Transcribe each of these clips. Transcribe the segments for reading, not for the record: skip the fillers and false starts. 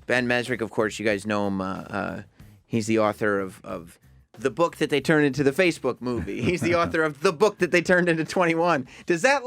Ben Mezrich, of course, you guys know him. He's the author of the book that they turned into the Facebook movie. He's the author of the book that they turned into 21. Does that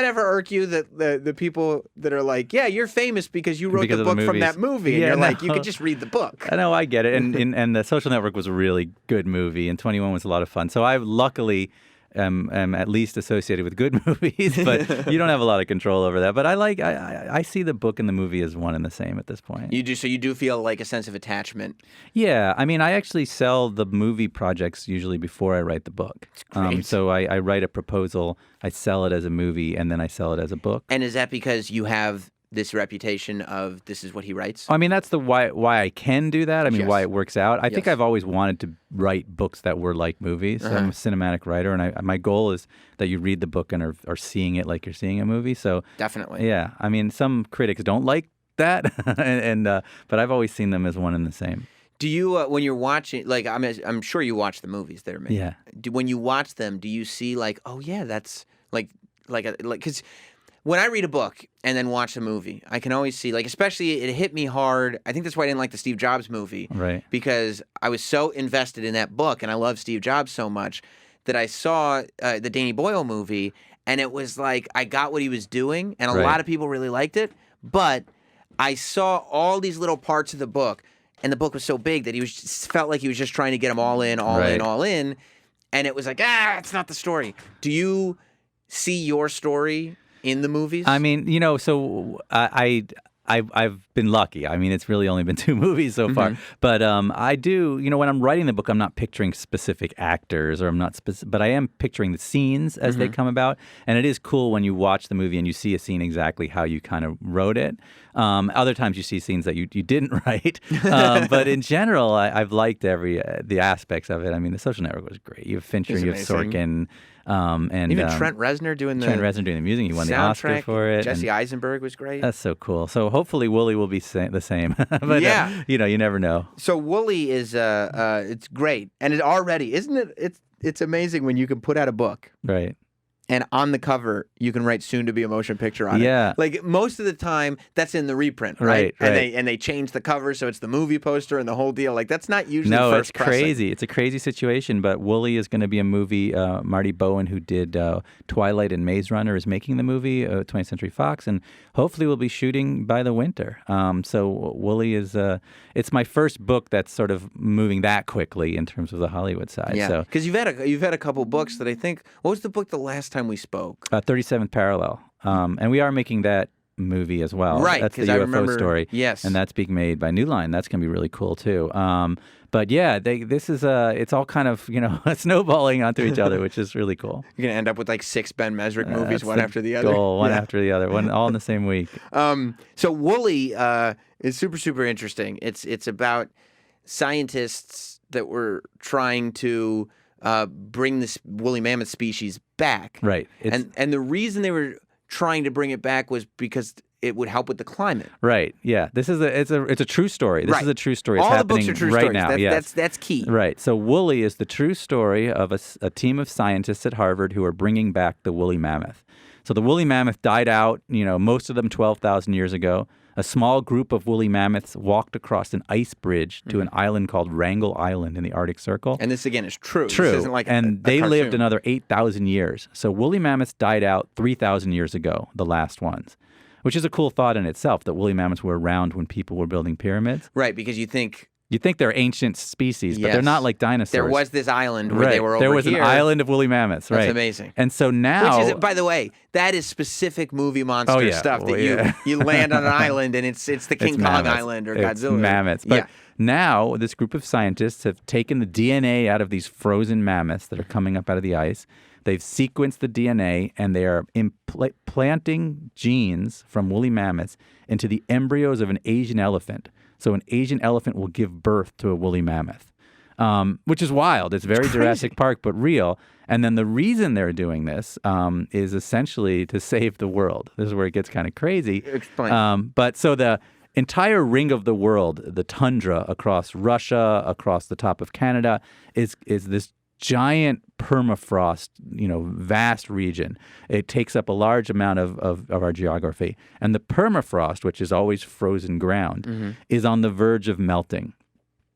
ever irk you that the people that are like, yeah, you're famous because you wrote the book from that movie, and you're like, you could just read the book. I know, I get it. And The Social Network was a really good movie, and 21 was a lot of fun. So I luckily am at least associated with good movies, but you don't have a lot of control over that. But I see the book and the movie as one and the same at this point. You do, so you do feel like a sense of attachment. Yeah, I mean, I actually sell the movie projects usually before I write the book. Great. So I write a proposal, I sell it as a movie, and then I sell it as a book. And is that because you have this reputation of this is what he writes? I mean, that's the why I can do that. I mean, Yes. why it works out. I think Yes. I've always wanted to write books that were like movies. I'm a cinematic writer, and my goal is that you read the book and are seeing it like you're seeing a movie. So Definitely. yeah, I mean, some critics don't like that, but I've always seen them as one and the same. Do you, when you're watching, like I'm sure you watch the movies that are made. Yeah. When you watch them, do you see like, oh yeah, that's like because when I read a book and then watch the movie, I can always see, like, especially it hit me hard. I think that's why I didn't like the Steve Jobs movie. Right. Because I was so invested in that book and I love Steve Jobs so much that I saw the Danny Boyle movie and it was like I got what he was doing and a Right. lot of people really liked it. But I saw all these little parts of the book and the book was so big that felt like he was just trying to get them all in, all Right. in, all in. And it was like, it's not the story. Do you see your story in the movies? I mean, so I've been lucky. I mean, it's really only been 2 movies so far. But I do, when I'm writing the book, I'm not picturing specific actors or but I am picturing the scenes as they come about. And it is cool when you watch the movie and you see a scene exactly how you kind of wrote it. Other times you see scenes that you didn't write. But in general, I've liked the aspects of it. I mean, The Social Network was great. You have Fincher, you have Sorkin. And even Trent Reznor doing the music. He won the soundtrack, Oscar for it. Jesse Eisenberg was great. That's so cool. So hopefully Wooly will be the same. But Yeah. you never know. So Wooly is it's great, and it already isn't it? It's amazing when you can put out a book Right. and on the cover you can write soon to be a motion picture on Yeah. it. Like most of the time that's in the reprint, Right, And right. they change the cover so it's the movie poster and the whole deal. Like that's not usually No, first it's pressing. crazy. It's a crazy situation, but Wooly is going to be a movie. Marty Bowen, who did Twilight and Maze Runner, is making the movie, 20th Century Fox, and hopefully we'll be shooting by the winter. So Wooly is, it's my first book that's sort of moving that quickly in terms of the Hollywood side. Yeah, So because you've had a couple books that I think. What was the book the last time we spoke? 37th Parallel. And we are making that movie as well. Right, That's the 'cause I UFO remember- story. yes. And that's being made by New Line. That's going to be really cool, too. But yeah, it's all kind of, snowballing onto each other, which is really cool. You're gonna end up with like 6 Ben Mezrich movies, That's one the after the other. Goal, one Yeah. after the other, all in the same week. So Wooly is super, super interesting. It's about scientists that were trying to bring this woolly mammoth species back. Right. And the reason they were trying to bring it back was because it would help with the climate. Right. Yeah. This is it's a true story. This Right. is a true story. It's All the happening books are true right stories. now. Yes. That's key. Right. So Wooly is the true story of a team of scientists at Harvard who are bringing back the woolly mammoth. So the woolly mammoth died out, most of them 12,000 years ago. A small group of woolly mammoths walked across an ice bridge to an island called Wrangel Island in the Arctic Circle. And this again is true. True. This isn't like and a they lived cartoon. another 8,000 years. So woolly mammoths died out 3,000 years ago, the last ones, which is a cool thought in itself that woolly mammoths were around when people were building pyramids. Right, because you think they're ancient species, but they're Yes. not like dinosaurs. there was this island where right. they were over There was here. an island of woolly mammoths, right? That's amazing. And so now... Which is, by the way, that is specific movie monster Oh, yeah. stuff that Well, yeah. you land on an island and it's the King It's Kong mammoths. Island or It's Godzilla. mammoths. But yeah. now this group of scientists have taken the DNA out of these frozen mammoths that are coming up out of the ice. They've sequenced the DNA and they are implanting genes from woolly mammoths into the embryos of an Asian elephant. So an Asian elephant will give birth to a woolly mammoth, which is wild. It's very Jurassic Park, but real. And then the reason they're doing this is essentially to save the world. This is where it gets kind of crazy. Explain. But so the entire ring of the world, the tundra across Russia, across the top of Canada, is this giant permafrost, vast region. It takes up a large amount of our geography. And the permafrost, which is always frozen ground, is on the verge of melting.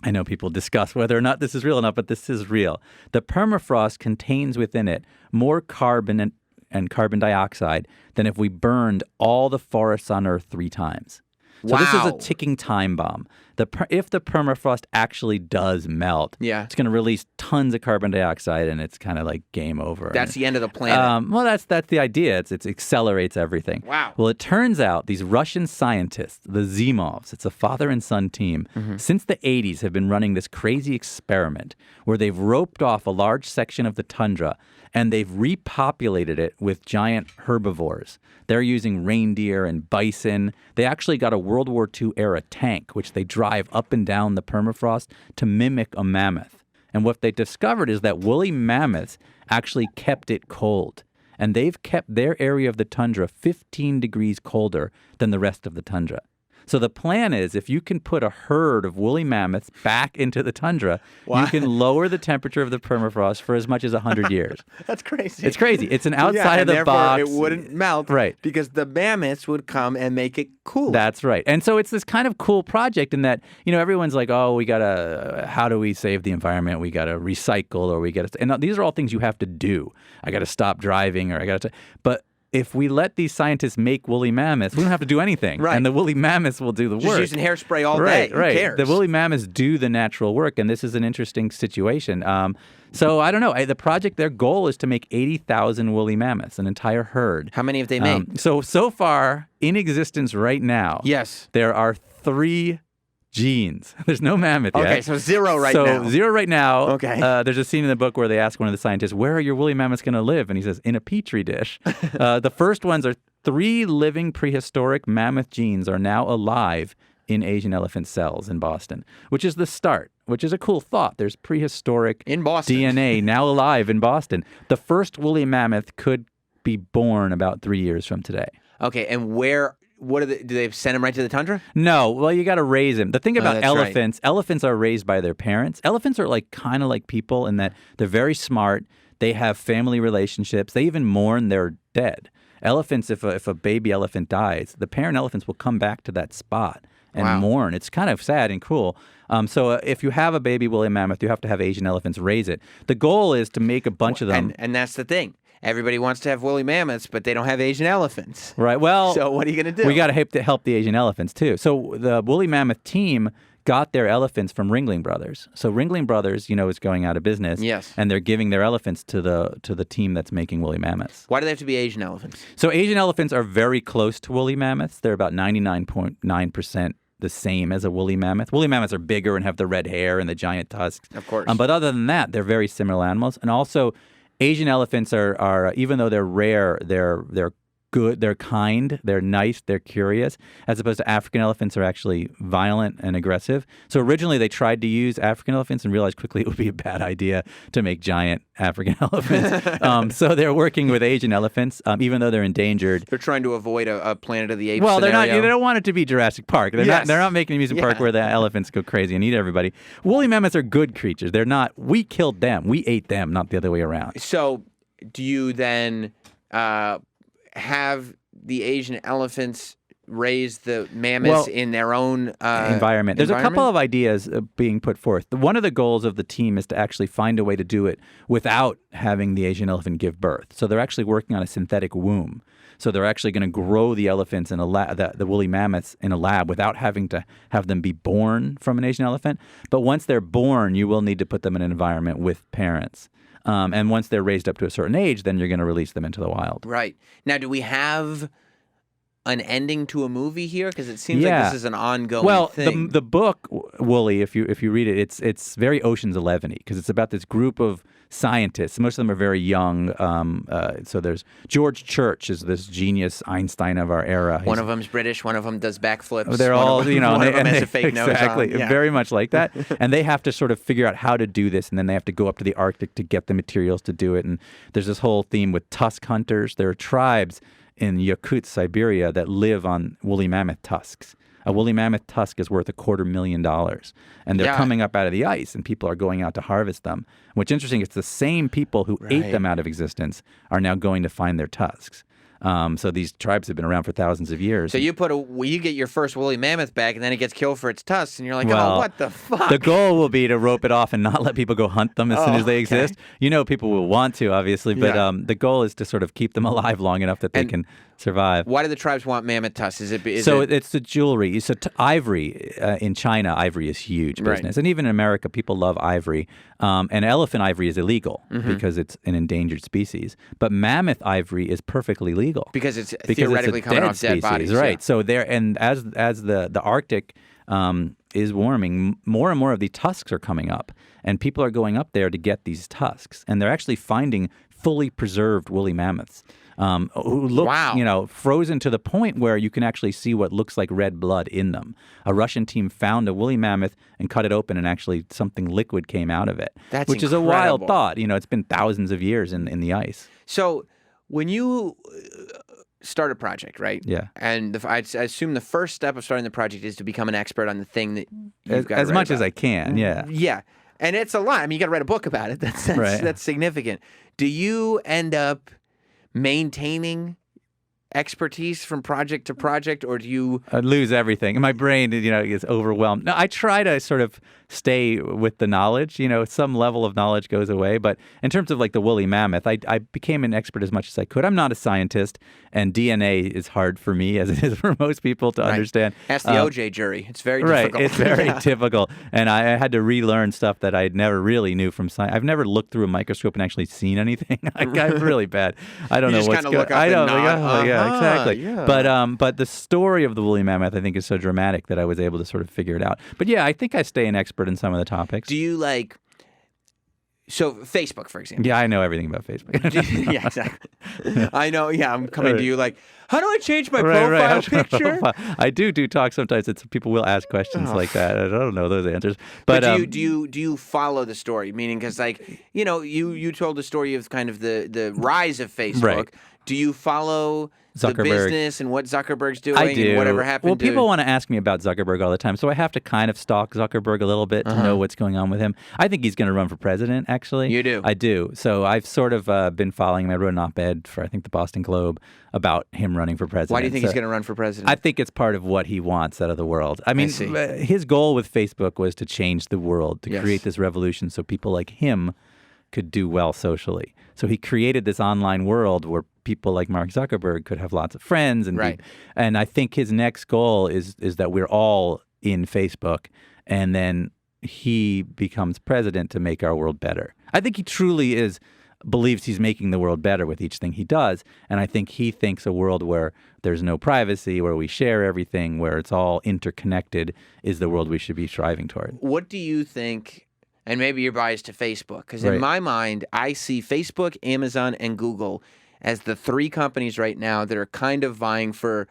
I know people discuss whether or not this is real or not, but this is real. The permafrost contains within it more carbon and carbon dioxide than if we burned all the forests on Earth 3 times. So this is a ticking time bomb. If the permafrost actually does melt, it's going to release tons of carbon dioxide, and it's kind of like game over. That's the end of the planet. Well, that's the idea. It accelerates everything. Wow. Well, it turns out these Russian scientists, the Zimovs, it's a father and son team, since the 80s have been running this crazy experiment where they've roped off a large section of the tundra and they've repopulated it with giant herbivores. They're using reindeer and bison. They actually got a World War II era tank, which they drive up and down the permafrost to mimic a mammoth. And what they discovered is that woolly mammoths actually kept it cold. And they've kept their area of the tundra 15 degrees colder than the rest of the tundra. So the plan is, if you can put a herd of woolly mammoths back into the tundra, you can lower the temperature of the permafrost for as much as 100 years. That's crazy. It's crazy. It's an outside of the box. It wouldn't melt, right? Because the mammoths would come and make it cool. That's right. And so it's this kind of cool project in that, everyone's like, oh, how do we save the environment? We got to recycle, or we got to, and these are all things you have to do. I got to stop driving, or but if we let these scientists make woolly mammoths, we don't have to do anything. Right. And the woolly mammoths will do the work. Just using hairspray all day. Who cares? The woolly mammoths do the natural work, and this is an interesting situation. So I don't know. The project, their goal is to make 80,000 woolly mammoths, an entire herd. How many have they made? So far, in existence right now, there are 3 genes. There's no mammoth yet. Okay, so 0 now. So 0 right now. Okay. There's a scene in the book where they ask one of the scientists, where are your woolly mammoths going to live? And he says, in a petri dish. The first ones are 3 living prehistoric mammoth genes are now alive in Asian elephant cells in Boston, which is the start, which is a cool thought. There's prehistoric in Boston DNA now alive in Boston. The first woolly mammoth could be born about 3 years from today. Okay, and what do they send him right to the tundra? No. Well, you got to raise him. The thing about elephants, right. Elephants are raised by their parents. Elephants are kind of like people in that they're very smart. They have family relationships. They even mourn their dead. Elephants, if a baby elephant dies, the parent elephants will come back to that spot and mourn. It's kind of sad and cool. So if you have a baby woolly mammoth, you have to have Asian elephants raise it. The goal is to make a bunch of them. And that's the thing. Everybody wants to have woolly mammoths, but they don't have Asian elephants. Right. Well, so what are you going to do? We got to help the Asian elephants too. So the woolly mammoth team got their elephants from Ringling Brothers. So Ringling Brothers, is going out of business. Yes. And they're giving their elephants to the team that's making woolly mammoths. Why do they have to be Asian elephants? So Asian elephants are very close to woolly mammoths. They're about 99.9% the same as a woolly mammoth. Woolly mammoths are bigger and have the red hair and the giant tusks. Of course. But other than that, they're very similar animals. And also, Asian elephants are even though they're rare, they're good, they're kind, they're nice, they're curious, as opposed to African elephants are actually violent and aggressive. So originally they tried to use African elephants and realized quickly it would be a bad idea to make giant African elephants. So they're working with Asian elephants, even though they're endangered. They're trying to avoid a Planet of the Apes Well, scenario. They don't want it to be Jurassic Park. They're not making an amusement park where the elephants go crazy and eat everybody. Woolly mammoths are good creatures. They're not. We killed them. We ate them, not the other way around. So do you then have the Asian elephants raise the mammoths in their own environment? There's a couple of ideas being put forth. One of the goals of the team is to actually find a way to do it without having the Asian elephant give birth. So they're actually working on a synthetic womb. So they're actually going to grow the elephants in a the woolly mammoths in a lab without having to have them be born from an Asian elephant. But once they're born, you will need to put them in an environment with parents. And once they're raised up to a certain age, then you're going to release them into the wild. Right. Now, do we have an ending to a movie here? Because it seems like this is an ongoing thing. The book Woolly, if you read it, it's very Ocean's 11-y because it's about this group of scientists. Most of them are very young. So there's George Church is this genius Einstein of our era. One of them's British. One of them does backflips. They're all, one of them has a fake nose on. Exactly, very much like that. And they have to sort of figure out how to do this, and then they have to go up to the Arctic to get the materials to do it. And there's this whole theme with tusk hunters. There are tribes in Yakut, Siberia, that live on woolly mammoth tusks. A woolly mammoth tusk is worth $250,000, and they're coming up out of the ice, and people are going out to harvest them. What's interesting, it's the same people who ate them out of existence are now going to find their tusks. So these tribes have been around for thousands of years. So you get your first woolly mammoth back, and then it gets killed for its tusks, and you're like, oh, what the fuck? The goal will be to rope it off and not let people go hunt them as soon as they exist. You know, people will want to, obviously, but the goal is to sort of keep them alive long enough that they can survive. Why do the tribes want mammoth tusks? It's the jewelry. So ivory in China, ivory is huge business, and even in America, people love ivory. And elephant ivory is illegal because it's an endangered species. But mammoth ivory is perfectly legal because it's theoretically coming off dead bodies, right? Yeah. So as the Arctic is warming, more and more of these tusks are coming up, and people are going up there to get these tusks, and they're actually finding fully preserved woolly mammoths. Who look, frozen to the point where you can actually see what looks like red blood in them. A Russian team found a woolly mammoth and cut it open, and actually something liquid came out of it. Which is a wild thought. It's been thousands of years in the ice. So when you start a project, right? Yeah. And I assume the first step of starting the project is to become an expert on the thing that you've got to write as much about. as I can. Yeah. Yeah. And it's a lot. I mean, you got to write a book about it. That's significant. Do you end up maintaining expertise from project to project, or do you lose everything? My brain, is overwhelmed. No, I try to sort of stay with the knowledge. Some level of knowledge goes away. But in terms of like the woolly mammoth, I became an expert as much as I could. I'm not a scientist, and DNA is hard for me, as it is for most people to understand. Ask the OJ jury. It's very difficult. Right, it's very difficult. And I had to relearn stuff that I never really knew from science. I've never looked through a microscope and actually seen anything. I'm really bad. I don't know what's going on. I don't know. Yeah, exactly. Yeah. But the story of the woolly mammoth, I think, is so dramatic that I was able to sort of figure it out. But yeah, I think I stay an expert in some of the topics. Do you So Facebook, for example. Yeah, I know everything about Facebook. Yeah, exactly. I know. Yeah, I'm coming to you like, how do I change my profile picture? I do talk sometimes. People will ask questions like that. I don't know those answers. But do you follow the story? Meaning, because you told the story of kind of the rise of Facebook. Right. Do you follow Zuckerberg. The business and what Zuckerberg's doing I do. And whatever happened Well, people want to ask me about Zuckerberg all the time, so I have to kind of stalk Zuckerberg a little bit to know what's going on with him. I think he's going to run for president, actually. You do? I do. So I've sort of been following him. I wrote an op-ed for, I think, the Boston Globe about him running for president. Why do you think he's going to run for president? I think it's part of what he wants out of the world. I mean, his goal with Facebook was to change the world, to create this revolution so people like him could do well socially. So he created this online world where people like Mark Zuckerberg could have lots of friends. And I think his next goal is that we're all in Facebook, and then he becomes president to make our world better. I think he truly believes he's making the world better with each thing he does. And I think he thinks a world where there's no privacy, where we share everything, where it's all interconnected is the world we should be striving toward. What do you think? And maybe you're biased to Facebook, because in my mind, I see Facebook, Amazon, and Google as the three companies right now that are kind of vying for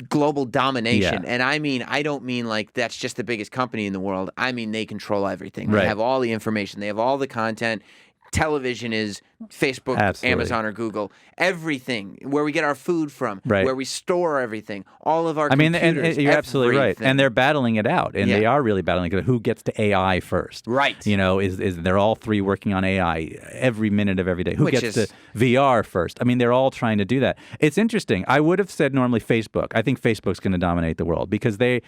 global domination. Yeah. And I don't mean like that's just the biggest company in the world. I mean they control everything. They Right. have all the information. They have all the content. Television is Facebook, Absolutely. Amazon, or Google. Everything, where we get our food from, Right. where we store everything, all of our I mean, computers, and you're absolutely right. everything. And they're battling it out, and they are really battling it. Who gets to AI first? Right. Is they're all three working on AI every minute of every day. Who gets to VR first? I mean, they're all trying to do that. It's interesting. I would have said normally Facebook. I think Facebook's going to dominate the world because they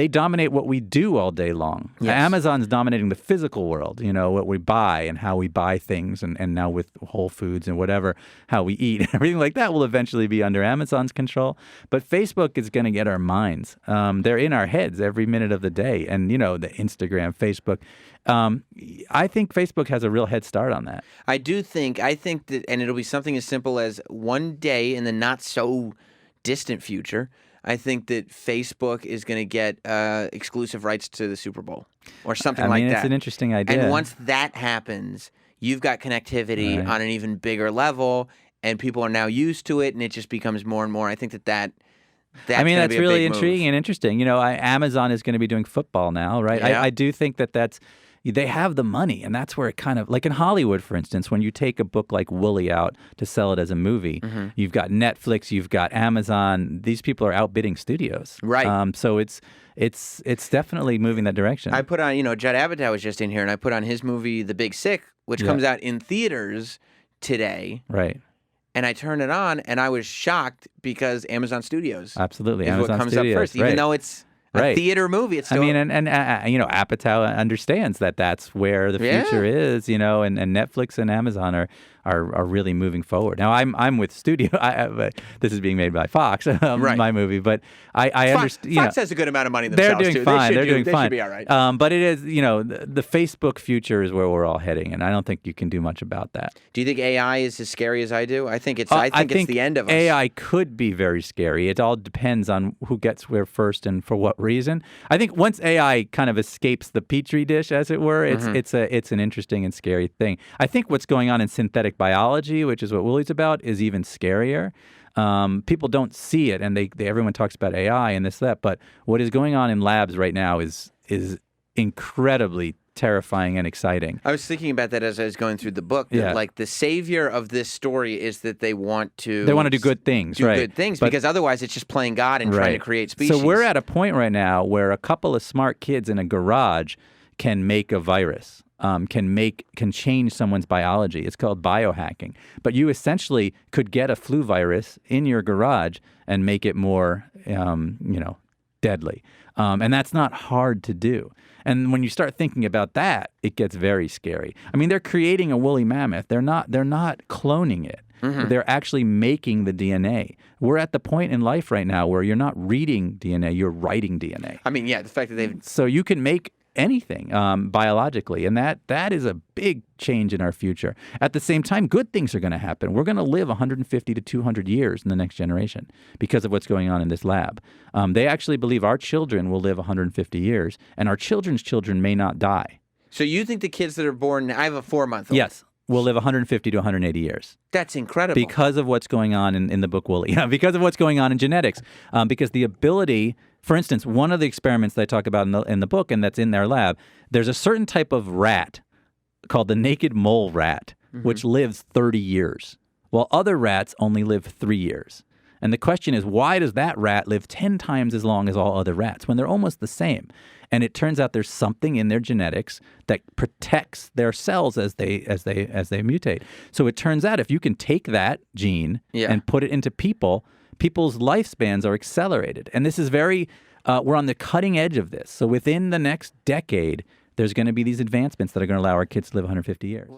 dominate what we do all day long. Yes. Amazon's dominating the physical world, what we buy and how we buy things, and now with Whole Foods and whatever, how we eat, everything like that will eventually be under Amazon's control. But Facebook is going to get our minds. They're in our heads every minute of the day. And, the Instagram, Facebook. I think Facebook has a real head start on that. I think that, and it'll be something as simple as one day in the not so distant future, I think that Facebook is going to get exclusive rights to the Super Bowl or something like that. It's an interesting idea. And once that happens, you've got connectivity on an even bigger level, and people are now used to it, and it just becomes more and more. I think that's that's really intriguing and interesting. Amazon is going to be doing football now, right? Yeah. I do think that's they have the money, and that's where it kind of, like in Hollywood, for instance, when you take a book like Wooly out to sell it as a movie, you've got Netflix, you've got Amazon. These people are outbidding studios. Right. So it's definitely moving that direction. I put on, Judd Apatow was just in here, and I put on his movie The Big Sick, which comes out in theaters today. Right. And I turned it on, and I was shocked because Amazon Studios Absolutely. is Amazon what comes Studios, up first, even though it's a theater movie. It's still... I mean, and Apatow understands that that's where the future is, and Netflix and Amazon are really moving forward. Now, I'm with studio. This is being made by Fox, my movie, but I understand. Fox has a good amount of money themselves, they're doing fine. They're doing they fine. Should be all right. But it is, the Facebook future is where we're all heading, and I don't think you can do much about that. Do you think AI is as scary as I do? I think it's. I think it's the end of us. AI could be very scary. It all depends on who gets where first and for what reason. I think once AI kind of escapes the petri dish, as it were, it's an interesting and scary thing. I think what's going on in synthetic biology, which is what Wooly's about, is even scarier. People don't see it, and everyone talks about AI and this, that, but what is going on in labs right now is incredibly terrifying and exciting. I was thinking about that as I was going through the book. That, like, the savior of this story is that they want to do good things, because otherwise it's just playing God and trying to create species. So we're at a point right now where a couple of smart kids in a garage can make a virus. Can change someone's biology. It's called biohacking. But you essentially could get a flu virus in your garage and make it more, deadly. And that's not hard to do. And when you start thinking about that, it gets very scary. I mean, they're creating a woolly mammoth. They're not cloning it. They're actually making the DNA. We're at the point in life right now where you're not reading DNA, you're writing DNA. I mean, the fact that they've... So you can make anything biologically, and that is a big change in our future. At the same time, good things are going to happen. We're going to live 150 to 200 years in the next generation because of what's going on in this lab. They actually believe our children will live 150 years, and our children's children may not die. So you think the kids that are born... I have a 4-month-old. Yes. Will live 150 to 180 years. That's incredible. Because of what's going on in the book Wooly. Because of what's going on in genetics. Because the ability... For instance, one of the experiments that I talk about in the book, and that's in their lab, there's a certain type of rat called the naked mole rat, which lives 30 years, while other rats only live 3 years. And the question is, why does that rat live 10 times as long as all other rats when they're almost the same? And it turns out there's something in their genetics that protects their cells as they mutate. So it turns out if you can take that gene and put it into people's lifespans are accelerated. And this is we're on the cutting edge of this. So within the next decade, there's going to be these advancements that are going to allow our kids to live 150 years.